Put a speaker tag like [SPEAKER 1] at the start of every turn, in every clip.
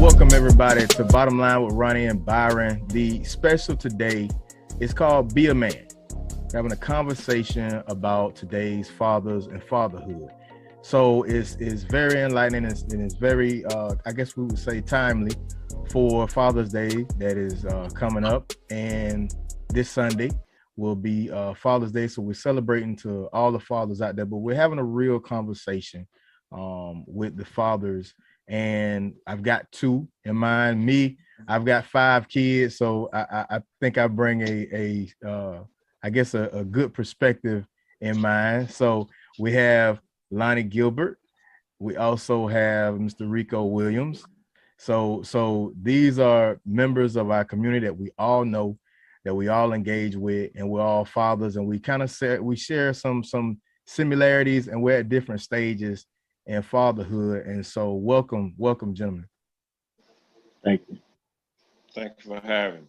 [SPEAKER 1] Welcome everybody to Bottom Line with Roni and Byron. The special today is called Be a Man. We're having a conversation about today's fathers and fatherhood. So it's very enlightening and it's very, I guess we would say, timely for Father's Day that is coming up. And this Sunday will be Father's Day. So we're celebrating to all the fathers out there, but we're having a real conversation with the fathers. And I've got two in mind. I've got 5 kids, so I think I bring I guess a good perspective in mind. So we have Lonnie Gilbert. We also have Mr. Rico Williams. So these are members of our community that we all know, that we all engage with, and we're all fathers, and we kind of we share some similarities, and we're at different stages and fatherhood. And so welcome, gentlemen.
[SPEAKER 2] Thank you.
[SPEAKER 3] Thank you for having.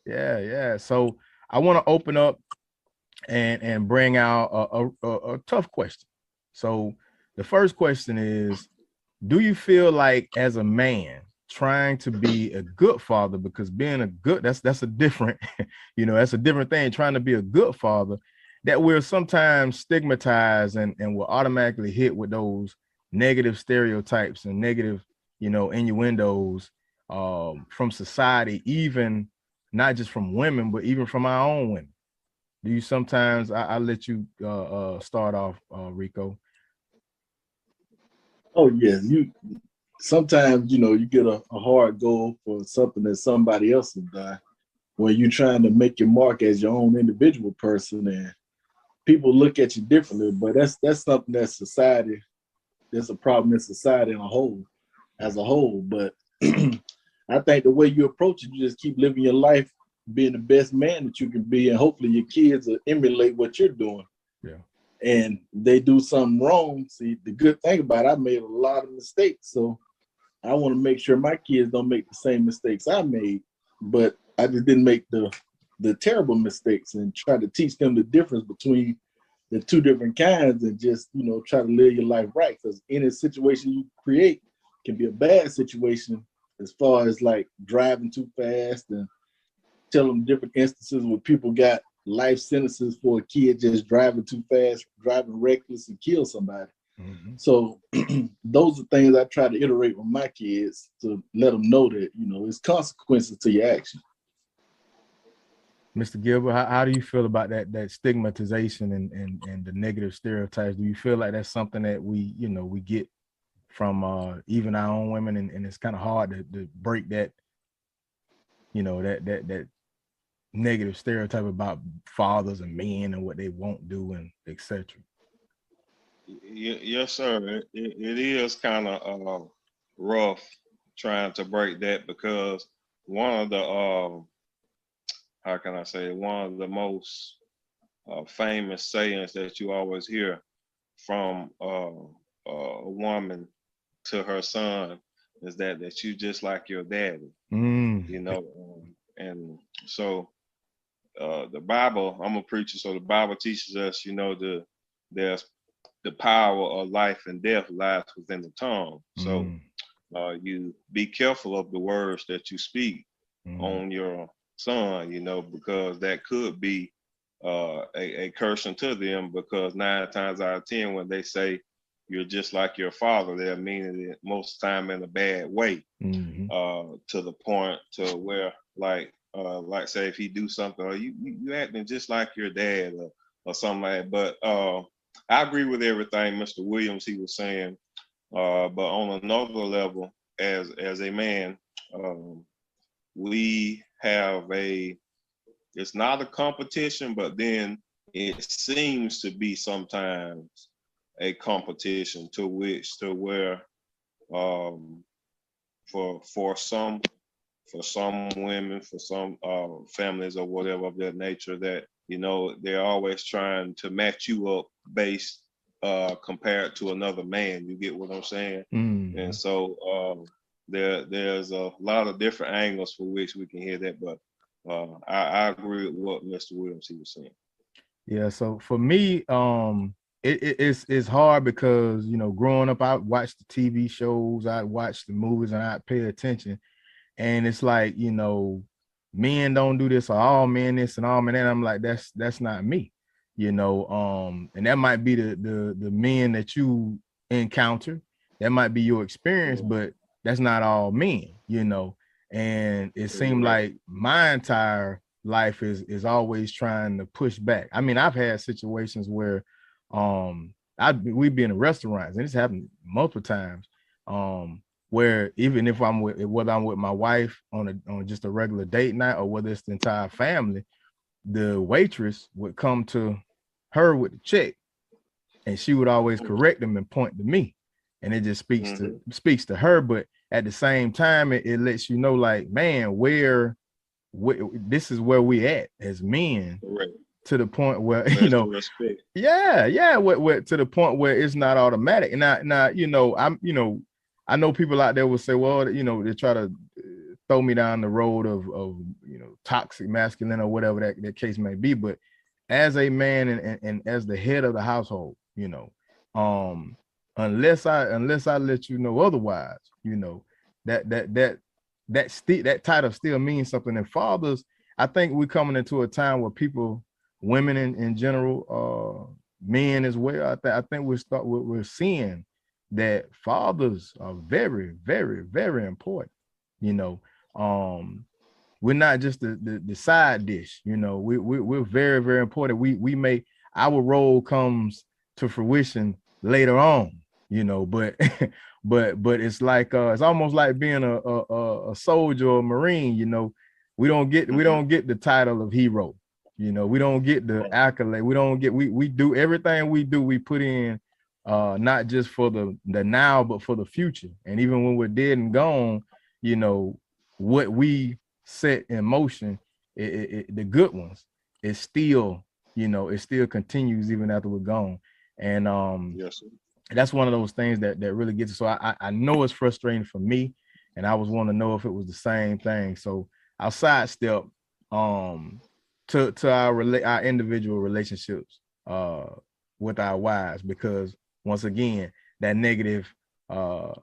[SPEAKER 1] Yeah. So I want to open up and bring out a tough question. So the first question is, do you feel like as a man trying to be a good father, because being a good, that's a different, that's a different thing, trying to be a good father, that we're sometimes stigmatized and we're automatically hit with those negative stereotypes and negative, innuendos from society, even not just from women, but even from our own women? Do you sometimes, I'll let you start off, Rico.
[SPEAKER 2] Oh yes, you sometimes you get a hard goal for something that somebody else has done when you're trying to make your mark as your own individual person, and people look at you differently. But that's something that society, there's a problem in society as a whole. But I think the way you approach it, you just keep living your life, being the best man that you can be, and hopefully your kids will emulate what you're doing.
[SPEAKER 1] Yeah.
[SPEAKER 2] And they do something wrong. See, the good thing about it, I made a lot of mistakes, so I want to make sure my kids don't make the same mistakes I made. But I just didn't make the terrible mistakes, and try to teach them the difference between the two different kinds, and just try to live your life right. Because any situation you create can be a bad situation, as far as like driving too fast, and tell them different instances where people got life sentences for a kid just driving too fast, driving reckless, and kill somebody. Mm-hmm. So those are things I try to iterate with my kids to let them know that, it's consequences to your action.
[SPEAKER 1] Mr. Gilbert, how do you feel about that stigmatization and the negative stereotypes? Do you feel like that's something that we get from even our own women, and it's kind of hard to break that, that negative stereotype about fathers and men and what they won't do and etc.?
[SPEAKER 3] Yes, sir. It is kind of rough trying to break that, because one of the how can I say, one of the most famous sayings that you always hear from a woman to her son is that you just like your daddy. And so the Bible, I'm a preacher, so the Bible teaches us, there's the power of life and death lies within the tongue. So you be careful of the words that you speak on your son, because that could be a curse unto them, because 9 times out of 10, when they say you're just like your father, they're meaning it most time in a bad way, to the point to where like say if he do something, or you acting just like your dad, or something like that. But I agree with everything Mr. Williams he was saying, but on another level, as a man, we have it's not a competition, but then it seems to be sometimes a competition to where for some women, for some families or whatever of that nature, that they're always trying to match you up based compared to another man. You get what I'm saying? And so there's a lot of different angles for which we can hear that, but I agree with what Mr. Williams he was saying.
[SPEAKER 1] Yeah, so for me, it's hard because, you know, growing up, I watched the TV shows, I watched the movies, and I pay attention. And it's like, you know, men don't do this, or all men this and all men that. I'm like, that's not me, you know. And that might be the men that you encounter. That might be your experience, but that's not all men, you know. And it seemed like my entire life is always trying to push back. I mean, I've had situations where we'd be in restaurants, and it's happened multiple times. Where even if whether I'm with my wife on just a regular date night, or whether it's the entire family, the waitress would come to her with the check, and she would always correct them and point to me, and it just speaks to her. But at the same time, it lets you know, like, man, where this is where we at as men, to the point where you know, where to the point where it's not automatic. And now you know, I know people out there will say, well, you know, they try to throw me down the road of you know, toxic masculine or whatever that case may be. But as a man and as the head of the household, you know, unless I let you know otherwise, you know, that title still means something. And fathers, I think we're coming into a time where people, women in general, men as well, I think we're seeing that fathers are very, very, very important. You know, we're not just the side dish. You know, we're very, very important. We make our role comes to fruition later on. You know, but but it's like it's almost like being a soldier or a Marine. You know, we don't get the title of hero. You know, we don't get the accolade. We do everything we do. We put in. Not just for the now, but for the future. And even when we're dead and gone, you know, what we set in motion, the good ones, it still, you know, it still continues even after we're gone. And
[SPEAKER 3] yes, sir.
[SPEAKER 1] That's one of those things that really gets it. So I know it's frustrating for me, and I was wanting to know if it was the same thing. So I'll sidestep to our individual relationships with our wives, because once again, that negative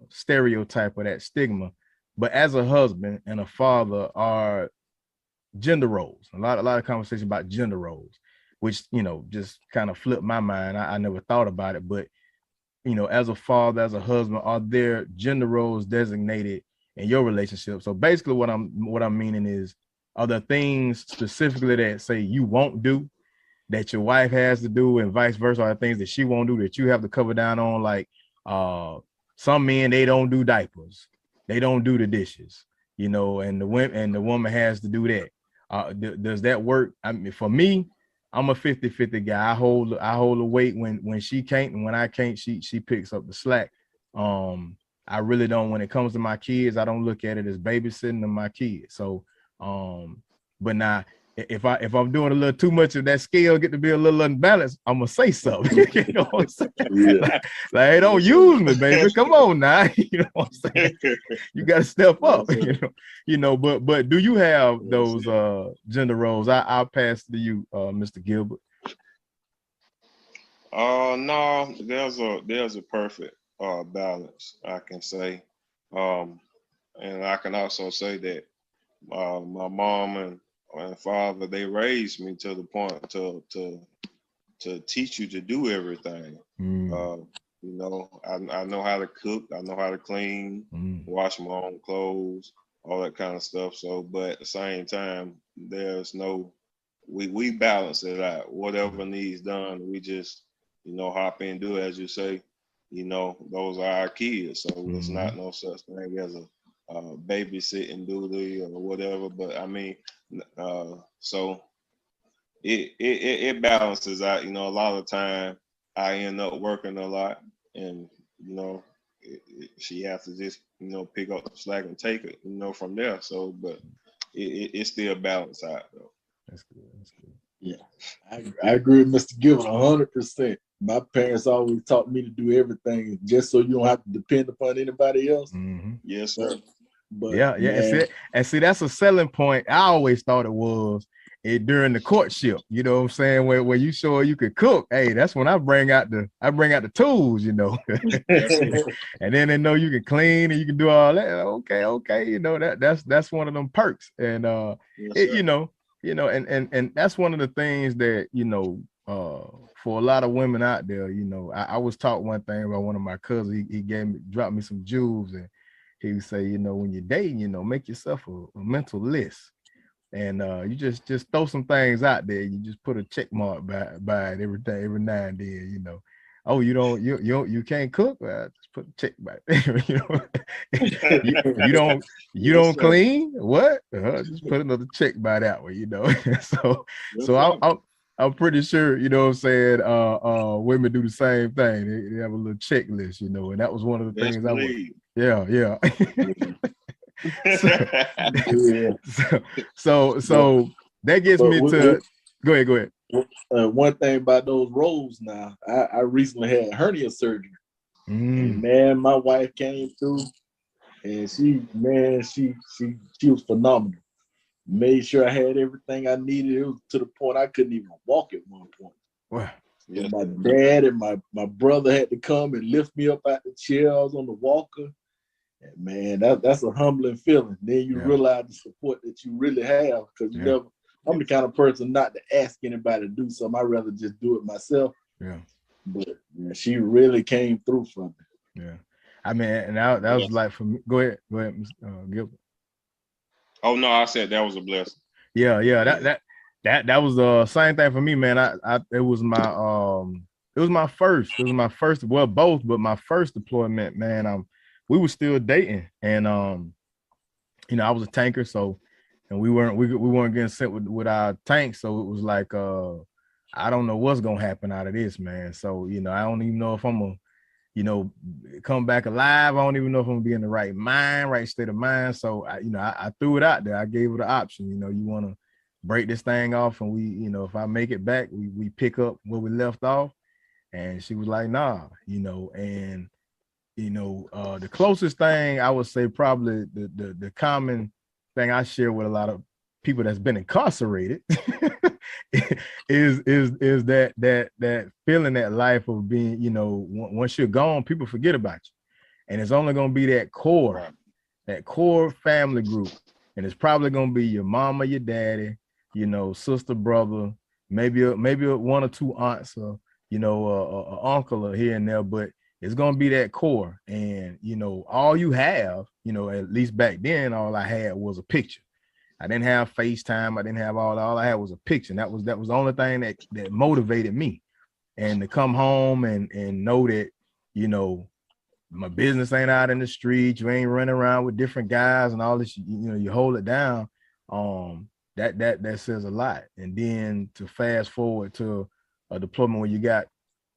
[SPEAKER 1] stereotype or that stigma. But as a husband and a father are gender roles. A lot of conversation about gender roles, which, you know, just kind of flipped my mind. I never thought about it. But, you know, as a father, as a husband, are there gender roles designated in your relationship? So basically what I'm meaning is, are there things specifically that say you won't do that your wife has to do, and vice versa? Are things that she won't do that you have to cover down on? Like some men, they don't do diapers, they don't do the dishes, you know, and the woman has to do that. Does that work? I mean, for me, I'm a 50-50 guy. I hold the weight when she can't, and when I can't, she picks up the slack. I really don't, when it comes to my kids, I don't look at it as babysitting of my kids. So but now, if I'm doing a little too much of that scale, get to be a little unbalanced, I'm gonna say something. You know what I'm saying? Yeah. Like, hey, don't use me, baby. Come on now. You know what I'm saying? You got to step up. You know. But do you have those gender roles? I'll pass to you, Mr. Gilbert.
[SPEAKER 3] No, there's a perfect balance, I can say, and I can also say that my mom and father, they raised me to the point to teach you to do everything. You know, I know how to cook, I know how to clean, wash my own clothes, all that kind of stuff. So, but at the same time, there's no, we balance it out. Whatever needs done, we just, you know, hop in and do it. As you say, you know, those are our kids. So it's not no such thing as a babysitting duty or whatever. But I mean, so it balances out. You know, a lot of the time I end up working a lot, and you know, she has to just, you know, pick up the slack and take it, you know, from there. So, but it still balance out though.
[SPEAKER 1] That's good. That's good.
[SPEAKER 2] Yeah, I agree with Mr. Gilbert 100%. My parents always taught me to do everything just so you don't have to depend upon anybody else.
[SPEAKER 3] Yes, sir.
[SPEAKER 1] But yeah. And see, that's a selling point. I always thought it was. during the courtship, you know what I'm saying, where you show you could cook. Hey, that's when I bring out the tools, you know. And then they know you can clean and you can do all that. Okay, you know, that's one of them perks. And you know, and that's one of the things that, you know, for a lot of women out there, you know, I was taught one thing about one of my cousins. He dropped me some jewels, and he would say, you know, when you're dating, you know, make yourself a mental list. And you just throw some things out there. You just put a check mark by it every now and then, you know. Oh, you can't cook? Well, just put a check by it. You know, you don't clean? What? Just put another check by that one, you know. So I'm pretty sure, you know what I'm saying, women do the same thing. They have a little checklist, you know, and that was one of the things I would. Yeah. So that gets me to go ahead.
[SPEAKER 2] One thing about those roles now, I recently had hernia surgery. And man, my wife came through, and she was phenomenal. Made sure I had everything I needed. It was to the point I couldn't even walk at one point.
[SPEAKER 1] Wow.
[SPEAKER 2] Yeah. My dad and my brother had to come and lift me up out the chair. I was on the walker. And man, that's a humbling feeling. Then you realize the support that you really have, because I'm the kind of person not to ask anybody to do something. I'd rather just do it myself. Yeah. But she really came through for me.
[SPEAKER 1] Yeah. I mean, and that was like for me. Go ahead, Gilbert.
[SPEAKER 3] Oh no, I said that was a blessing.
[SPEAKER 1] Yeah. That was the same thing for me, man. It was my first, well, both, but my first deployment, man. We were still dating, and you know, I was a tanker, so, and we weren't getting sent with our tanks, so it was like I don't know what's gonna happen out of this, man. So, you know, I don't even know if I'm gonna, you know, come back alive. I don't even know if I'm gonna be in the right state of mind. So I threw it out there. I gave her the option, you know, you want to break this thing off, and we, you know, if I make it back, we pick up where we left off. And she was like, nah, you know. And you know, the closest thing I would say, probably the common thing I share with a lot of people that's been incarcerated is that feeling, that life of being, you know, once you're gone, people forget about you, and it's only going to be that core family group, and it's probably going to be your mama, your daddy, you know, sister, brother, maybe one or two aunts, or you know, uncle or here and there, but it's going to be that core. And, you know, all you have, you know, at least back then, all I had was a picture. I didn't have FaceTime. I didn't have all I had was a picture. And that was the only thing that motivated me. And to come home and know that, you know, my business ain't out in the street. You ain't running around with different guys and all this, you know, you hold it down. That says a lot. And then to fast forward to a deployment where you got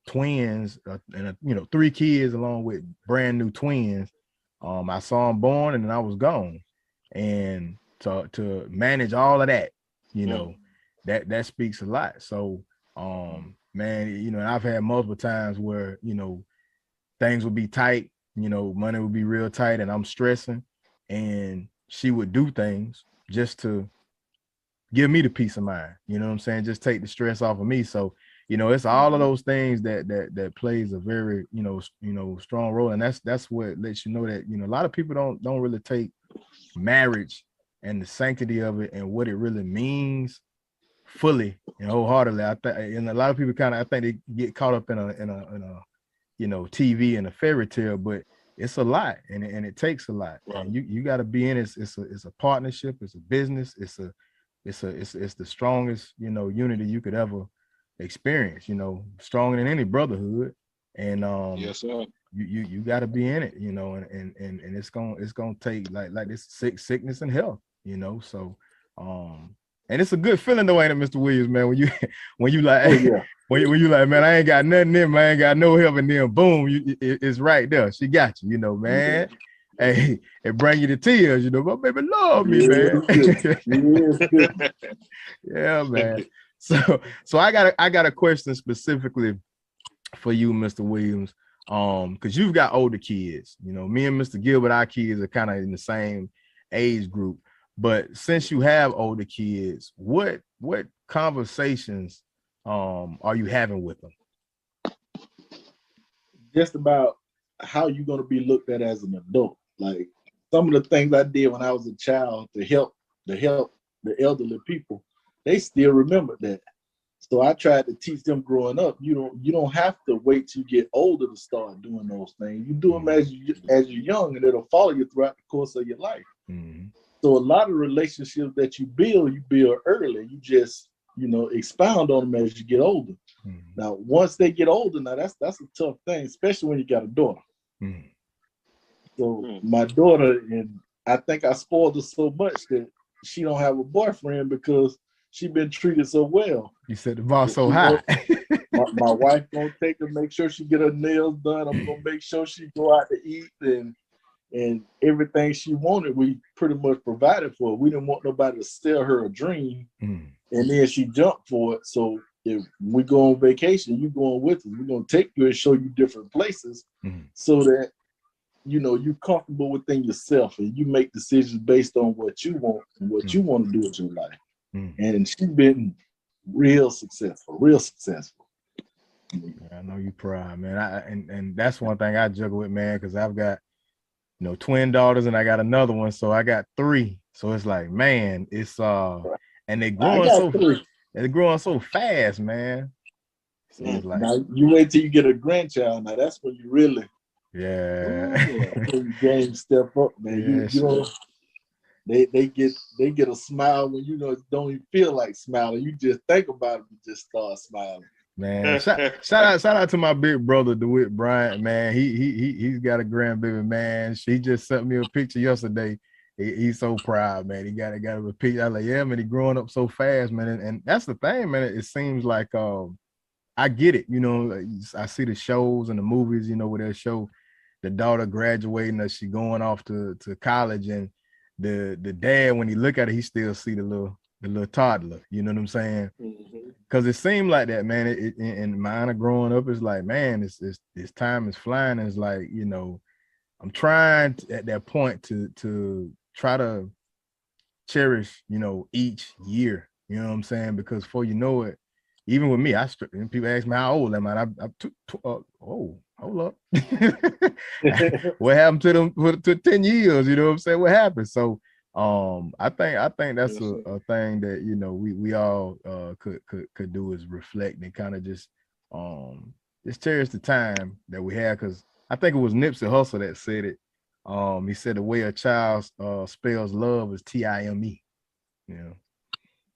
[SPEAKER 1] twins and you know, 3 kids along with brand new twins. I saw them born, and then I was gone, and to manage all of that, you know, that speaks a lot. So man, you know, and I've had multiple times where, you know, things would be tight, you know, money would be real tight, and I'm stressing, and she would do things just to give me the peace of mind, you know what I'm saying, just take the stress off of me. So, you know, it's all of those things that plays a very, you know, strong role. And that's what lets you know that, you know, a lot of people don't really take marriage and the sanctity of it and what it really means fully and wholeheartedly. And a lot of people I think they get caught up in a you know, TV and a fairy tale, but it's a lot, and it takes a lot. Right. And you got to be in it. It's a partnership. It's a business. It's the strongest, you know, unity you could ever experience, you know, stronger than any brotherhood. And yes, sir. You got to be in it, you know, and it's gonna take like this sickness and health, you know. So and it's a good feeling though, ain't it, Mr. Williams, man, when you like, when you like, man, I ain't got nothing in, man, I ain't got no help, and then boom, it's right there. She got you, you know, man. Hey, it bring you to tears, you know. My baby love me, man. Yeah, man. So I got a question specifically for you, Mr. Williams, because you've got older kids. You know, me and Mr. Gilbert, our kids are kind of in the same age group. But since you have older kids, what what conversations are you having with them?
[SPEAKER 2] Just about how you're going to be looked at as an adult. Like some of the things I did when I was a child to help the elderly people, they still remember that. So I tried to teach them growing up. You don't have to wait till you get older to start doing those things. You do them as you're young, and it'll follow you throughout the course of your life. Mm-hmm. So a lot of relationships that you build early. You just expound on them as you get older. Mm-hmm. Now, once they get older, now that's a tough thing, especially when you got a daughter. Mm-hmm. So my daughter, and I think I spoiled her so much that she don't have a boyfriend because she been treated so well.
[SPEAKER 1] You said the bar so high.
[SPEAKER 2] my wife gonna take her, make sure she get her nails done. I'm gonna make sure she go out to eat, and everything she wanted, we pretty much provided for her. We didn't want nobody to sell her a dream, and then she jumped for it. So if we go on vacation, you going with us. We're gonna take you and show you different places, so that you're comfortable within yourself, and you make decisions based on what you want and what you want to do with your life. And she's been real successful.
[SPEAKER 1] I know you proud, man. And that's one thing I juggle with, man, because I've got twin daughters and I got another one, so I got 3. So it's like, man, it's and they're growing so fast, man. So it's like,
[SPEAKER 2] now you wait till you get a grandchild. Now that's when you really
[SPEAKER 1] when
[SPEAKER 2] game step up, man. They get a smile when don't even feel like smiling. You just think about it, you just start smiling.
[SPEAKER 1] Man, shout out to my big brother DeWitt Bryant, man. He's got a grandbaby, man. She just sent me a picture yesterday. He's so proud, man. He got a picture. I was like, yeah, man, he's growing up so fast, man. And that's the thing, man. It seems like I get it. I see the shows and the movies, where they show the daughter graduating or she going off to college, and the dad, when he look at it, he still see the little toddler. You know what I'm saying? Because it seemed like that, man. In mine growing up, it's like, man, this time is flying. And it's like, I'm trying at that point to try to cherish, each year. You know what I'm saying? Because before you know it, even with me, people ask me how old am I? Hold up. What happened to them for 10 years? You know what I'm saying? What happened? So I think that's a thing that we all could do, is reflect and kind of just cherish the time that we had, because I think it was Nipsey Hussle that said it. He said the way a child spells love is Time.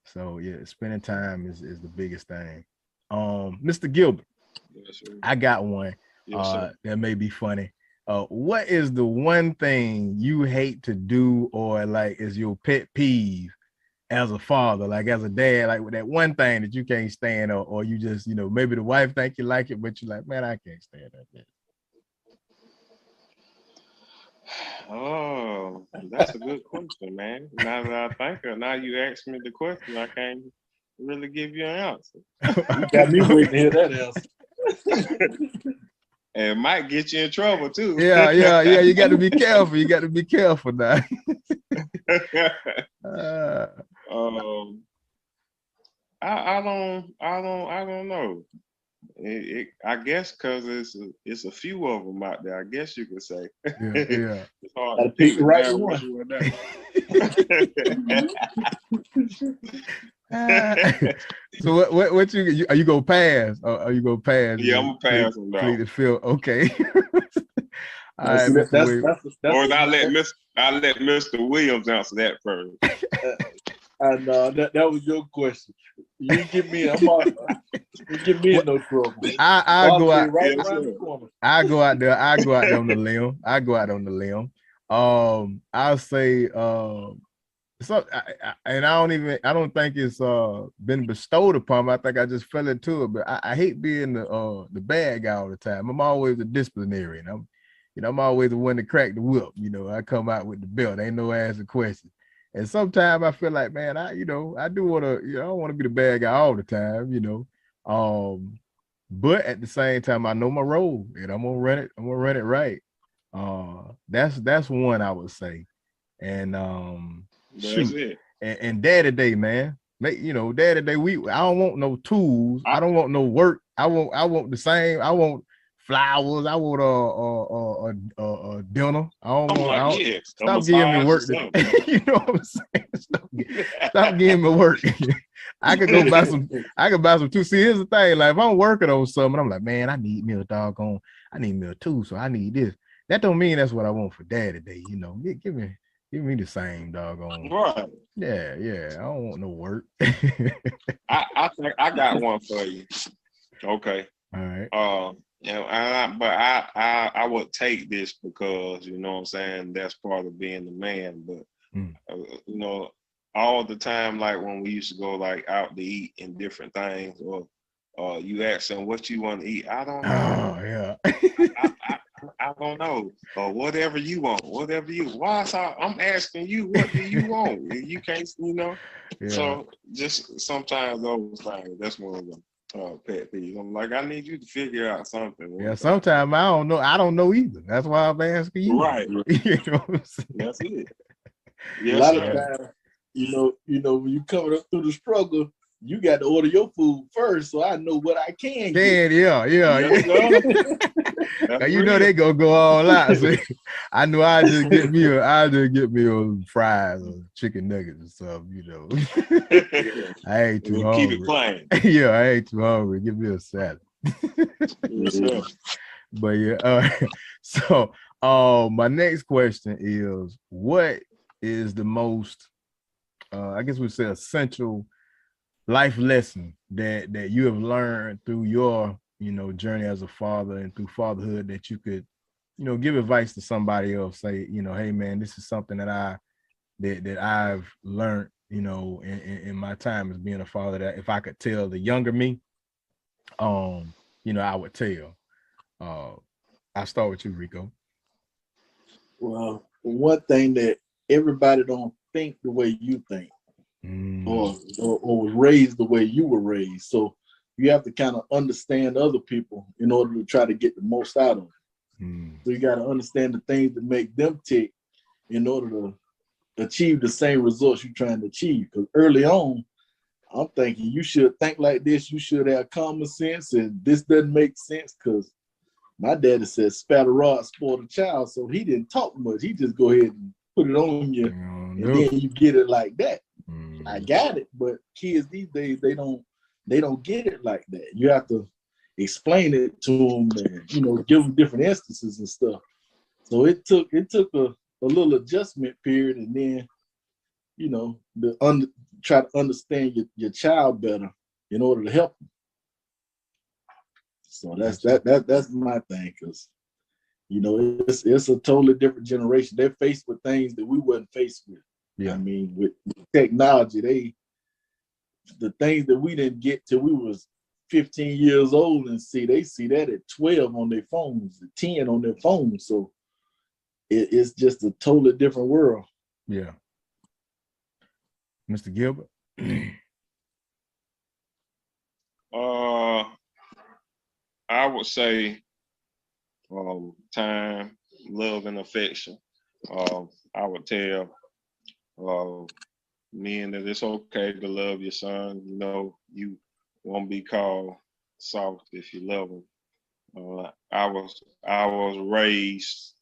[SPEAKER 1] So yeah, spending time is the biggest thing. Mr. Gilbert, yes, I got one that may be funny. What is the one thing you hate to do, or like is your pet peeve as a father, like as a dad, like with that one thing that you can't stand, or you just, maybe the wife think you like it, but you're like, man, I can't stand that.
[SPEAKER 3] Oh, that's a good question, man. Now that I think of it, now you asked me the question, I can't really give you an answer.
[SPEAKER 2] You got me waiting to hear that answer.
[SPEAKER 3] And it might get you in trouble too.
[SPEAKER 1] Yeah. You got to be careful. You got to be careful now.
[SPEAKER 3] I don't know. I guess because it's a few of them out there. I guess you could say.
[SPEAKER 1] Yeah.
[SPEAKER 3] It's hard to pick the right one.
[SPEAKER 1] So what you are you gonna pass? Or are you gonna pass?
[SPEAKER 3] Yeah, I'm gonna pass them now.
[SPEAKER 1] Okay.
[SPEAKER 2] All right, that's
[SPEAKER 3] or I let Mr. Williams answer that first.
[SPEAKER 2] And that was your question. You give me, you give me no trouble.
[SPEAKER 1] I go out right around the corner. I go out there on the limb. I'll say so, and I don't think it's been bestowed upon me. I think I just fell into it. But I hate being the bad guy all the time. I'm always the disciplinarian. I'm always the one to crack the whip. I come out with the belt. Ain't no asking questions. And sometimes I feel like, man, I do want to, I don't want to be the bad guy all the time, but at the same time, I know my role and I'm gonna run it right. That's one I would say. And
[SPEAKER 3] that's it.
[SPEAKER 1] And Daddy Day, man. Daddy Day, I don't want no tools. I don't want no work. I want the same. I want flowers. I want a dinner. Stop giving me work. You know what I'm saying? Stop giving me work. I could buy some 2. See, here's the thing. Like if I'm working on something, I'm like, man, I need me a tool. So I need this. That don't mean that's what I want for Daddy Day. Give me the same doggone.
[SPEAKER 3] Right.
[SPEAKER 1] Yeah. I don't want no work.
[SPEAKER 3] I think I got one for you. Okay.
[SPEAKER 1] All right.
[SPEAKER 3] I would take this because you know what I'm saying, that's part of being the man. But all the time, like when we used to go like out to eat and different things, or you ask them what you want to eat. I don't know.
[SPEAKER 1] Oh yeah.
[SPEAKER 3] I don't know. Or whatever you want. Why I'm asking you, what do you want? You can't, Yeah. So just sometimes those things, that's one of them pet peeves. I'm like, I need you to figure out something.
[SPEAKER 1] Yeah, sometimes I don't know. I don't know either. That's why I'm asking you.
[SPEAKER 3] Right.
[SPEAKER 1] You know what I'm saying?
[SPEAKER 3] That's it.
[SPEAKER 2] Yes, a lot of times, when you coming up through the struggle, you got to order your food first, so I know what I can get.
[SPEAKER 1] Yeah. They gonna go all out. So I know I just get me a fries or chicken nuggets or something. I ain't too hungry.
[SPEAKER 3] Keep it plain.
[SPEAKER 1] Yeah, I ain't too hungry. Give me a salad. But yeah. So my next question is, what is the most I guess we'd say essential life lesson that you have learned through your journey as a father and through fatherhood that you could give advice to somebody else? Say, hey man, this is something that I've learned in my time as being a father, that if I could tell the younger me, I would tell. I'll start with you, Rico.
[SPEAKER 2] Well, one thing that everybody don't think the way you think, or was raised the way you were raised. So you have to kind of understand other people in order to try to get the most out of them. So you got to understand the things that make them tick in order to achieve the same results you're trying to achieve. Because early on, I'm thinking you should think like this. You should have common sense, and this doesn't make sense because my daddy said, "Spat a rod, spoil a child." So he didn't talk much. He just go ahead and put it on you, and then you get it like that. I got it, but kids these days they don't get it like that. You have to explain it to them and give them different instances and stuff. So it took a little adjustment period, and then try to understand your child better in order to help them. So that's my thing, because it's a totally different generation. They're faced with things that we wasn't faced with. Yeah. I mean, with technology, the things that we didn't get till we was 15 years old and they see that at 12 on their phones, 10 on their phones. So it's just a totally different world.
[SPEAKER 1] Yeah. Mr. Gilbert?
[SPEAKER 3] I would say time, love, and affection. I would tell men that it's okay to love your son. You won't be called soft if you love him. I was raised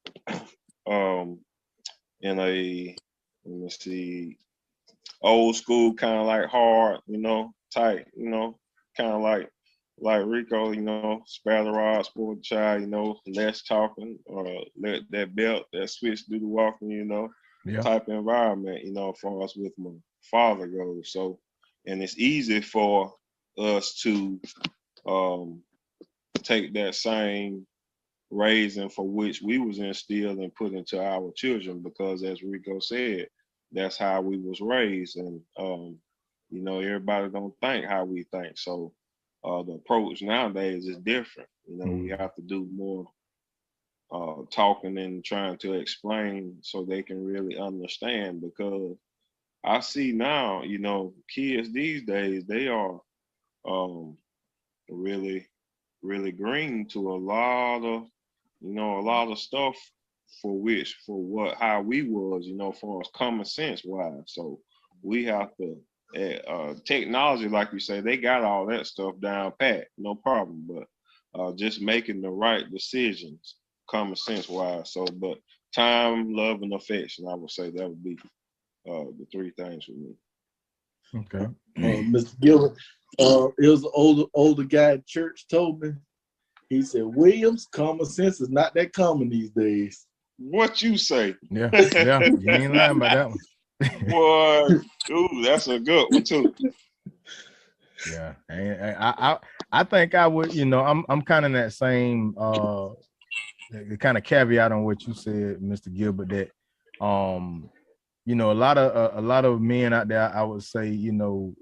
[SPEAKER 3] in a, let me see, old school, kind of like hard, tight, kind of like Rico, spare the rod, spoil the child, less talking, or let that belt, that switch do the walking, type of environment, as far as with my father goes. So, and it's easy for us to take that same raising for which we was instilled and put into our children, because as Rico said, that's how we was raised. And everybody don't think how we think. So the approach nowadays is different. We have to do more talking and trying to explain so they can really understand, because I see now, kids these days, they are really, really green to a lot of stuff how we was, for us common sense wise. So we have to technology, like you say, they got all that stuff down pat, no problem. But just making the right decisions, common sense wise. So, but time, love, and affection, I would say that would be the three things for me.
[SPEAKER 1] Okay.
[SPEAKER 2] Mr. Gilbert, it was an older guy at church told me. He said, Williams, common sense is not that common these days.
[SPEAKER 3] What you say?
[SPEAKER 1] Yeah, you ain't lying about that one.
[SPEAKER 3] Boy, ooh, that's a good one too.
[SPEAKER 1] Yeah, and I think I would, I'm kind of in that same kind of caveat on what you said, Mr. Gilbert, that a lot of men out there, I would say,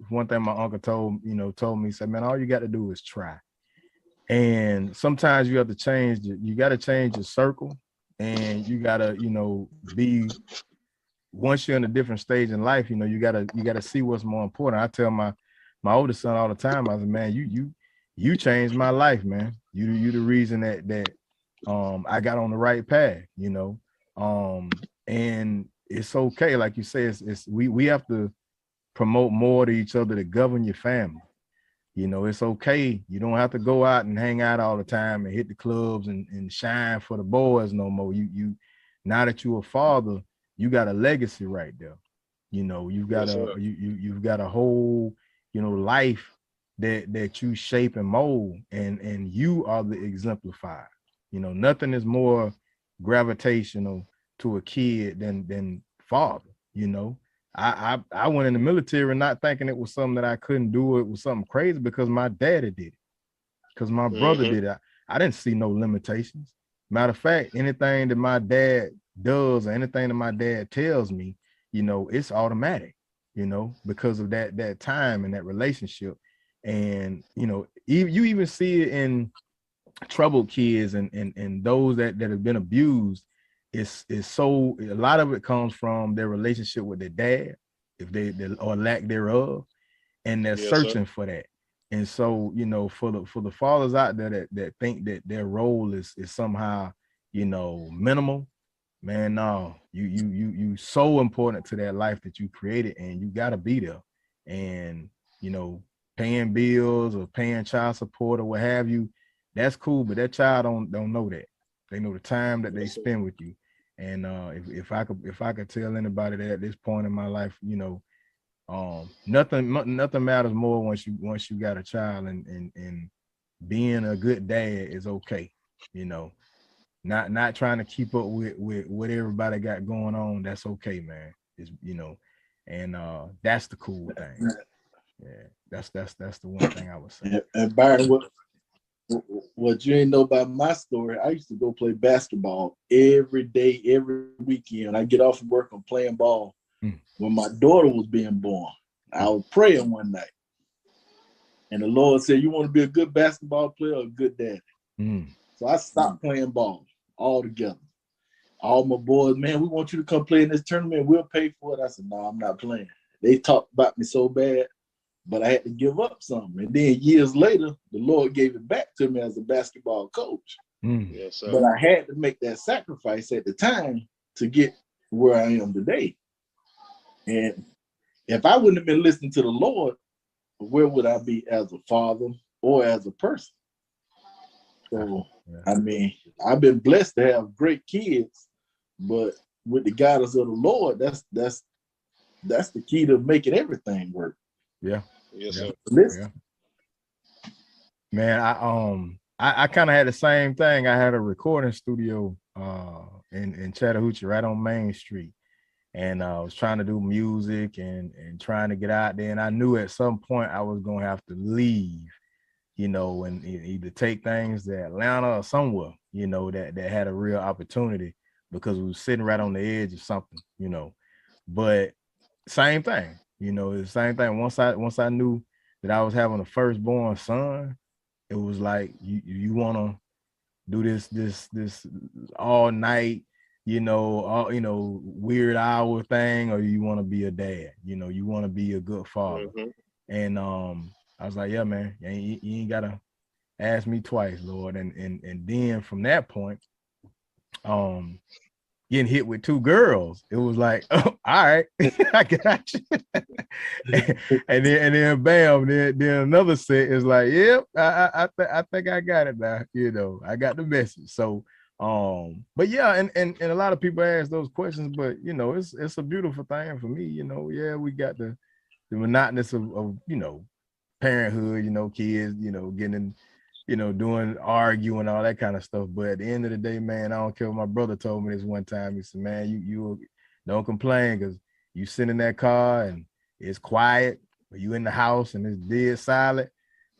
[SPEAKER 1] one thing my uncle told me, said, man, all you got to do is try. And sometimes you have to change you got to change your circle, and you got to, be, once you're in a different stage in life, you got to see what's more important. I tell my oldest son all the time, I said, man, you changed my life, man. You the reason that I got on the right path, and it's okay. Like you say, we have to promote more to each other to govern your family. It's okay. You don't have to go out and hang out all the time and hit the clubs and shine for the boys no more. You now that you're a father, you got a legacy right there. You've got you've got a whole, life that you shape and mold, and you are the exemplifier. Nothing is more gravitational to a kid than father. I went in the military not thinking it was something that I couldn't do. It was something crazy because my daddy did it, because my brother did it. I didn't see no limitations. Matter of fact, anything that my dad does or anything that my dad tells me, it's automatic, because of that time and that relationship. And, you even see it in troubled kids and those that have been abused. It's so, a lot of it comes from their relationship with their dad, if they or lack thereof, and they're searching for that. And so, for the fathers out there that think that their role is somehow, minimal, man, no, you so important to that life that you created, and you got to be there. And paying bills or paying child support or what have you, that's cool, but that child don't know that. They know the time that they spend with you. And if I could tell anybody that at this point in my life, nothing matters more once you got a child, and being a good dad is okay. Not trying to keep up with what everybody got going on. That's okay, man. It's, and that's the cool thing. Yeah, that's the one thing I would say.
[SPEAKER 2] And Byron, what you ain't know about my story, I used to go play basketball every day, every weekend. I get off of work, I'm playing ball. When my daughter was being born, I was praying one night. And the Lord said, you want to be a good basketball player or a good daddy? So I stopped playing ball altogether. All my boys, man, we want you to come play in this tournament. We'll pay for it. I said, no, I'm not playing. They talked about me so bad, but I had to give up something. And then years later, the Lord gave it back to me as a basketball coach.
[SPEAKER 3] Yes, sir.
[SPEAKER 2] But I had to make that sacrifice at the time to get where I am today. And if I wouldn't have been listening to the Lord, where would I be as a father or as a person? So, I mean, I've been blessed to have great kids, but with the guidance of the Lord, that's the key to making everything work.
[SPEAKER 1] Yeah.
[SPEAKER 3] Yes, sir.
[SPEAKER 1] Yeah. Man, I kind of had the same thing. I had a recording studio in Chattahoochee, right on Main Street. And I was trying to do music and trying to get out there. And I knew at some point I was going to have to leave, and either take things to Atlanta or somewhere, that had a real opportunity, because we were sitting right on the edge of something, But same thing, it's the same thing. Once I knew that I was having a firstborn son, it was like, you want to do this all night, weird hour thing, or you want to be a dad, you want to be a good father. And I was like, yeah, man, you ain't gotta ask me twice, Lord. And then from that point, getting hit with 2 girls. It was like, oh, all right, I got you. and then bam, then another set is like, yep, I think I got it now. You know, I got the message. So but yeah, and a lot of people ask those questions, but you know, it's a beautiful thing for me. You know, yeah, we got the monotonous of you know, parenthood, you know, kids, you know, getting, you know, doing arguing, all that kind of stuff. But at the end of the day, man, I don't care what my brother told me this one time. He said, man, you don't complain because you sit in that car and it's quiet, or you in the house and it's dead silent,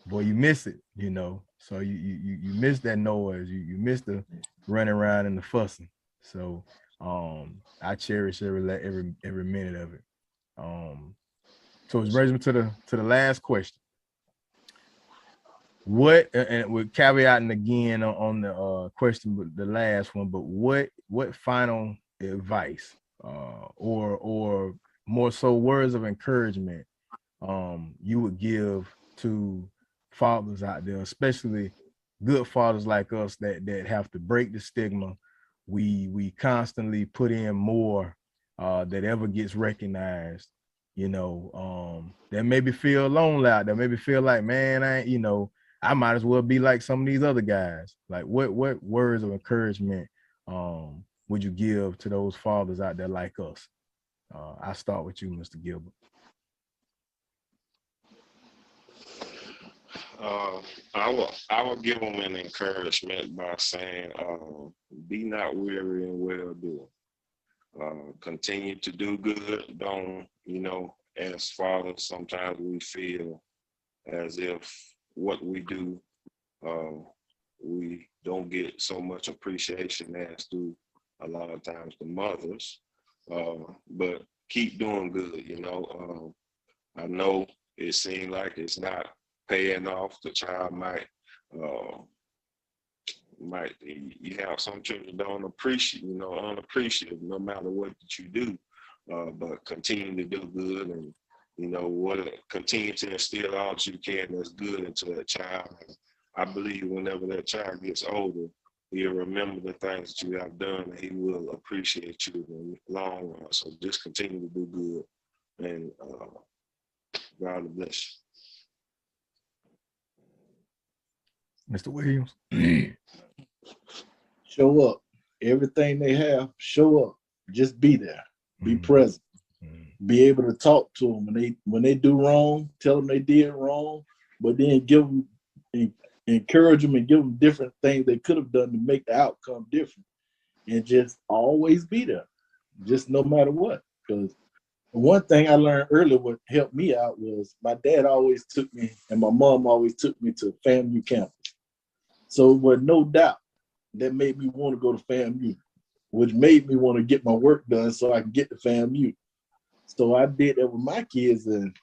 [SPEAKER 1] boy, you miss it, you know. So you miss that noise, you miss the running around and the fussing. So I cherish every minute of it. So it brings me to the last question. What, and we're caveating again on the question, but the last one, but what final advice or more so words of encouragement you would give to fathers out there, especially good fathers like us that have to break the stigma. We constantly put in more that ever gets recognized, you know, that maybe feel lonely out there, maybe feel like, man, you know, I might as well be like some of these other guys. Like what words of encouragement would you give to those fathers out there like us? I start with you, Mr. Gilbert.
[SPEAKER 3] I will give them an encouragement by saying, be not weary in well doing. Continue to do good. Don't, you know, as fathers, sometimes we feel as if what we do, we don't get so much appreciation as do a lot of times the mothers. But keep doing good, you know. I know it seems like it's not paying off. The child might you have some children don't appreciate, you know, unappreciative no matter what that you do, but continue to do good and, you know, continue to instill all that you can that's good into that child. And I believe whenever that child gets older, he'll remember the things that you have done and he will appreciate you in the long run. So just continue to do good and God bless
[SPEAKER 1] you. Mr. Williams.
[SPEAKER 2] Show up. Everything they have, show up. Just be there. Be present. Be able to talk to them when they do wrong. Tell them they did wrong, but then encourage them and give them different things they could have done to make the outcome different. And just always be there, just no matter what. Because one thing I learned early, what helped me out was my dad always took me, and my mom always took me to FAMU campus. So with no doubt, that made me want to go to FAMU, which made me want to get my work done so I can get to FAMU. So I did that with my kids, and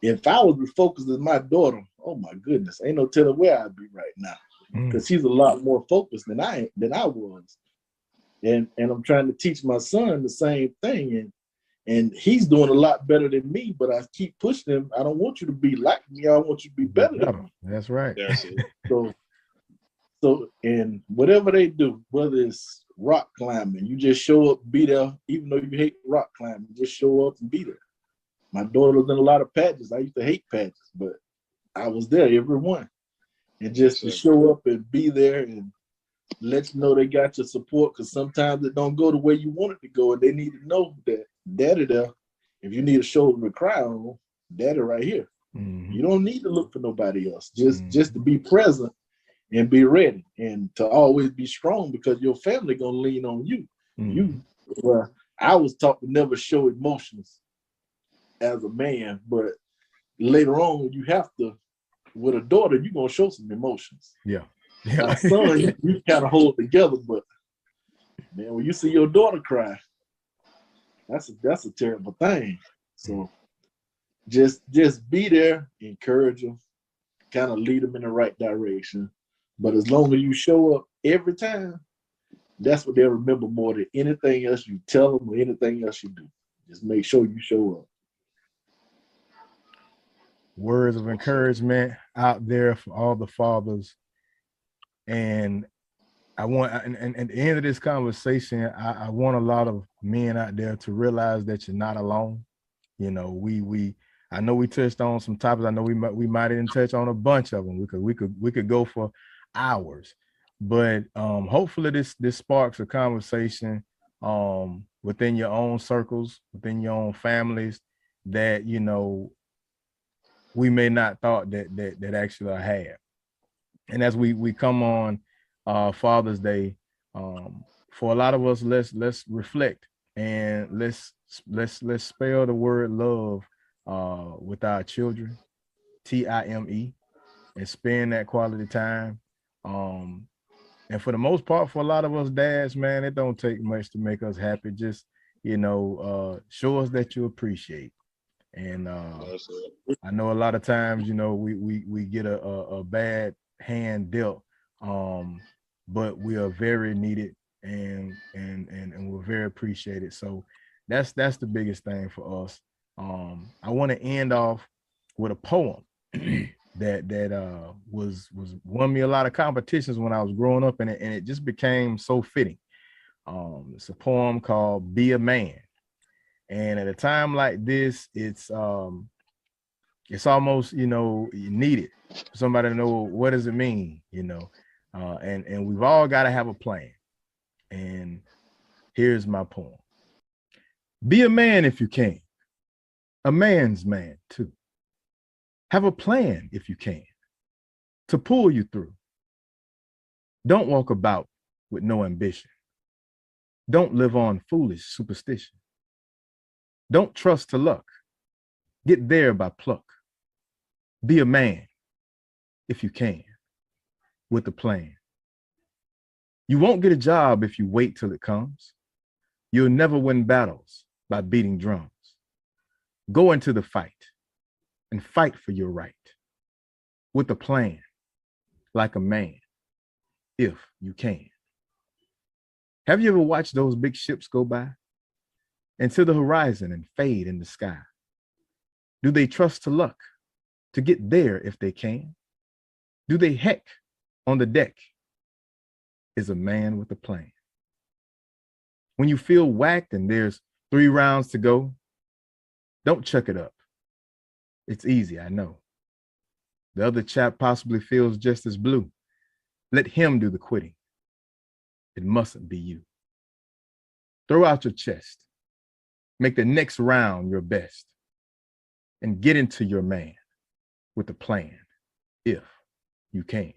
[SPEAKER 2] if I was as focused as my daughter, oh my goodness, ain't no telling where I'd be right now, because she's a lot more focused than I was. And I'm trying to teach my son the same thing, and he's doing a lot better than me, but I keep pushing him. I don't want you to be like me. I want you to be better than me.
[SPEAKER 1] That's right.
[SPEAKER 3] That's it.
[SPEAKER 2] So, and whatever they do, whether it's rock climbing, you just show up, be there, even though you hate rock climbing, just show up and be there. My daughter's in a lot of pageants. I used to hate pageants, but I was there every one. And just to show up and be there and let you know they got your support, because sometimes it don't go the way you want it to go, and they need to know that daddy there. If you need a shoulder to cry on, daddy right here. You don't need to look for nobody else. Just to be present and be ready, and to always be strong, because your family gonna lean on you. Well, I was taught to never show emotions as a man, but later on, you have to. With a daughter, you're gonna show some emotions.
[SPEAKER 1] Yeah.
[SPEAKER 2] My son, you kind of hold together, but man, when you see your daughter cry, that's a terrible thing. So just be there, encourage them, kind of lead them in the right direction. But as long as you show up every time, that's what they'll remember more than anything else you tell them or anything else you do. Just make sure you show up.
[SPEAKER 1] Words of encouragement out there for all the fathers. And I want, and at the end of this conversation, I want a lot of men out there to realize that you're not alone. You know, I know we touched on some topics. I know we might even touch on a bunch of them. We could go for hours, but hopefully this sparks a conversation within your own circles, within your own families, that, you know, we may not thought that actually I have. And as we come on Father's Day, for a lot of us, let's reflect and let's spell the word love with our children, TIME, and spend that quality time. And for the most part, for a lot of us dads, man, it don't take much to make us happy. Just, you know, show us that you appreciate. And I know a lot of times, you know, we get a bad hand dealt, but we are very needed and we're very appreciated. So that's the biggest thing for us. I want to end off with a poem that was won me a lot of competitions when I was growing up, and it just became so fitting. It's a poem called "Be a Man," and at a time like this, it's almost, you know, needed for somebody to know what does it mean, you know, and we've all got to have a plan. And here's my poem: Be a man if you can, a man's man too. Have a plan if you can, to pull you through. Don't walk about with no ambition. Don't live on foolish superstition. Don't trust to luck. Get there by pluck. Be a man if you can, with a plan. You won't get a job if you wait till it comes. You'll never win battles by beating drums. Go into the fight and fight for your right, with a plan, like a man, if you can. Have you ever watched those big ships go by into the horizon and fade in the sky? Do they trust to luck to get there if they can? Do they heck on the deck? Is a man with a plan. When you feel whacked and there's 3 rounds to go, don't chuck it up. It's easy, I know. The other chap possibly feels just as blue. Let him do the quitting. It mustn't be you. Throw out your chest. Make the next round your best. And get into your man with a plan, if you can.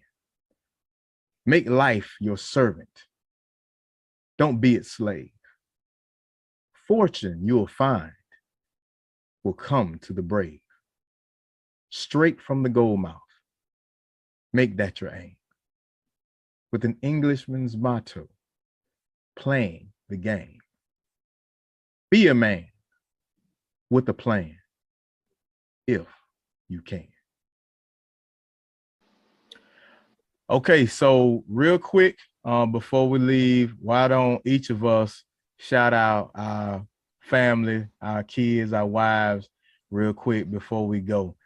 [SPEAKER 1] Make life your servant. Don't be its slave. Fortune, you'll find, will come to the brave. Straight from the gold mouth. Make that your aim. With an Englishman's motto, playing the game. Be a man with a plan, if you can. Okay, so real quick, before we leave, why don't each of us shout out our family, our kids, our wives, real quick before we go.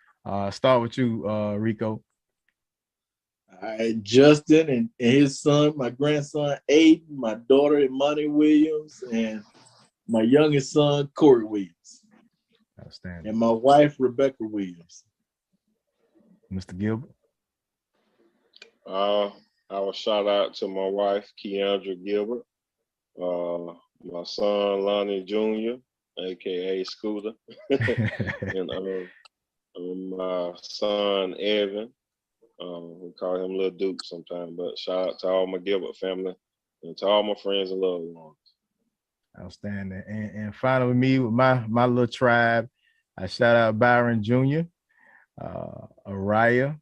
[SPEAKER 1] Start with you, Rico.
[SPEAKER 2] All right, Justin and his son, my grandson Aiden, my daughter Imani Williams, and my youngest son Corey Williams.
[SPEAKER 1] Outstanding.
[SPEAKER 2] And my wife Rebecca Williams.
[SPEAKER 1] Mr. Gilbert.
[SPEAKER 3] I will shout out to my wife Keandra Gilbert, my son Lonnie Jr., aka Scooter, and my son Evan. We call him Little Duke sometimes, but shout out to all my Gilbert family and to all my friends and loved ones.
[SPEAKER 1] Outstanding. And finally, me with my little tribe, I shout out Byron Jr., Araya,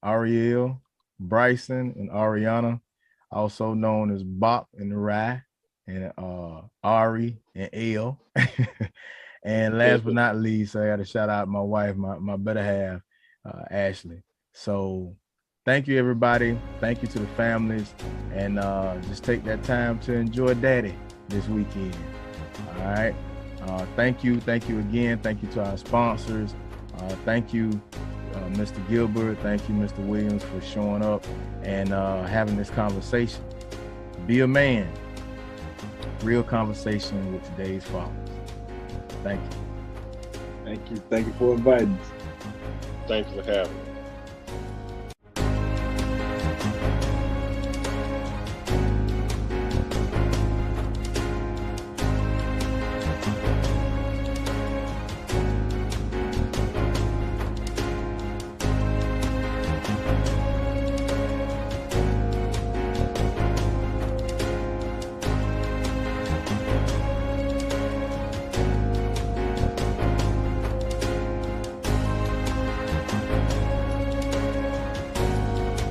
[SPEAKER 1] Ariel, Bryson, and Ariana, also known as Bop and Rye, and Ari and L. And last but not least, I got to shout out my wife, my better half, Ashley. So thank you, everybody. Thank you to the families. And just take that time to enjoy Daddy this weekend. All right. Thank you. Thank you again. Thank you to our sponsors. Thank you, Mr. Gilbert. Thank you, Mr. Williams, for showing up and having this conversation. Be a man. Real conversation with today's fathers. Thank you.
[SPEAKER 2] Thank you. Thank you for inviting us.
[SPEAKER 3] Thank you for having me.